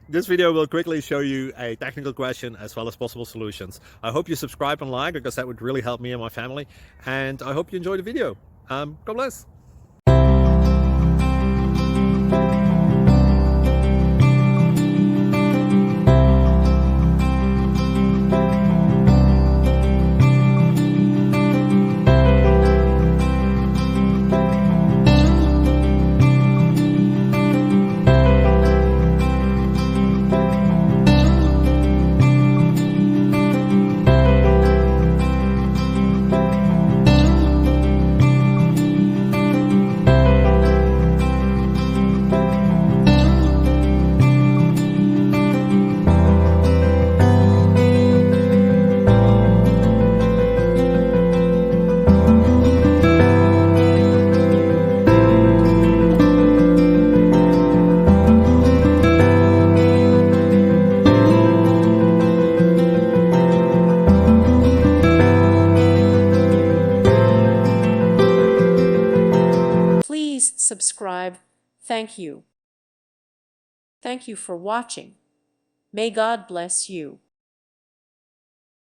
This video will quickly show you a technical question as well as possible solutions. I hope you subscribe and like, because that would really help me and my family. And I hope you enjoy the video. God bless. Please subscribe. Thank you. Thank you for watching. May God bless you.